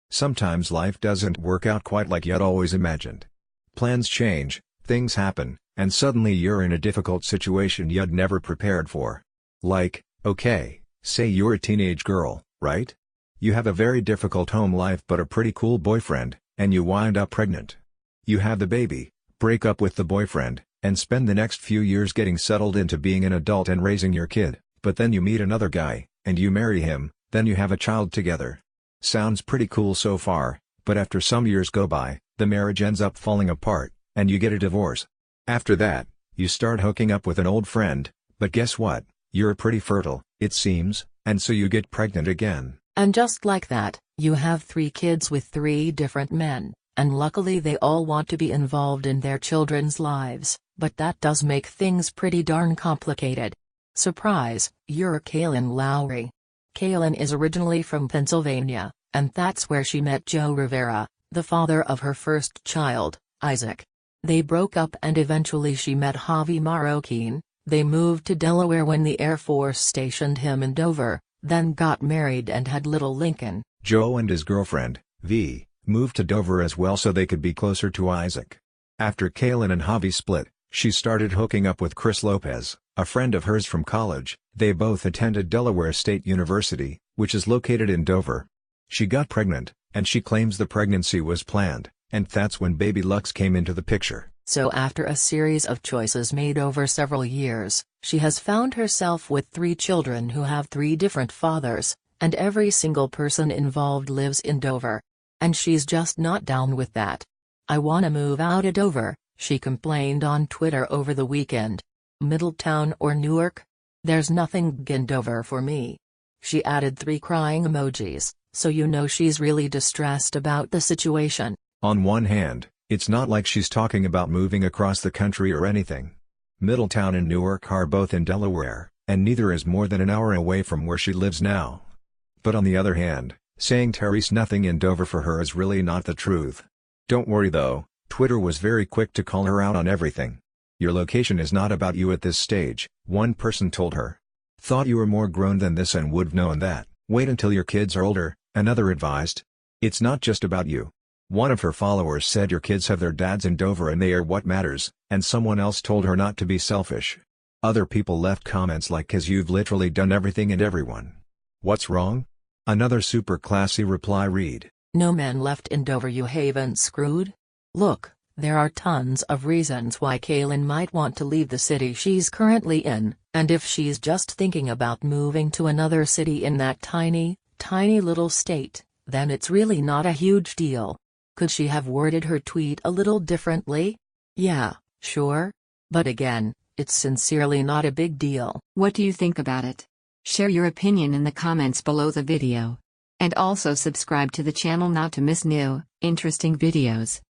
Sometimes life doesn't work out quite like you'd always imagined. Plans change, things happen, and suddenly you're in a difficult situation you'd never prepared for. Like, okay, say you're a teenage girl, right? You have a very difficult home life but a pretty cool boyfriend, and you wind up pregnant. You have the baby, break up with the boyfriend, and spend the next few years getting settled into being an adult and raising your kid, but then you meet another guy, and you marry him, then you have a child together. Sounds pretty cool so far, but after some years go by, the marriage ends up falling apart, and you get a divorce. After that, you start hooking up with an old friend, but guess what? You're pretty fertile, it seems, and so you get pregnant again. And just like that, you have 3 kids with 3 different men, and luckily they all want to be involved in their children's lives, but that does make things pretty darn complicated. Surprise, you're Kailyn Lowry. Kailyn is originally from Pennsylvania, and that's where she met Joe Rivera, the father of her first child, Isaac. They broke up and eventually she met Javi Marroquin. They moved to Delaware when the Air Force stationed him in Dover, then got married and had little Lincoln. Joe and his girlfriend, V, moved to Dover as well so they could be closer to Isaac. After Kailyn and Javi split, she started hooking up with Chris Lopez, a friend of hers from college. They both attended Delaware State University, which is located in Dover. She got pregnant, and she claims the pregnancy was planned, and that's when baby Lux came into the picture. So after a series of choices made over several years, she has found herself with 3 children who have 3 different fathers, and every single person involved lives in Dover. And she's just not down with that. "I wanna move out of Dover," she complained on Twitter over the weekend. "Middletown or Newark? There's nothing in Dover for me." She added 3 crying emojis, so you know she's really distressed about the situation. On one hand, it's not like she's talking about moving across the country or anything. Middletown and Newark are both in Delaware, and neither is more than an hour away from where she lives now. But on the other hand, saying there's nothing in Dover for her is really not the truth. Don't worry though, Twitter was very quick to call her out on everything. "Your location is not about you at this stage," one person told her. "Thought you were more grown than this and would've known that. Wait until your kids are older," another advised. "It's not just about you." One of her followers said your kids have their dads in Dover and they are what matters, and someone else told her not to be selfish. Other people left comments like "'cause you've literally done everything and everyone. What's wrong?" Another super classy reply read, "No men left in Dover you haven't screwed? Look, there are tons of reasons why Kailyn might want to leave the city she's currently in, and if she's just thinking about moving to another city in that tiny little state, then it's really not a huge deal." Could she have worded her tweet a little differently? Yeah, sure. But again, it's sincerely not a big deal. What do you think about it? Share your opinion in the comments below the video. And also subscribe to the channel not to miss new, interesting videos.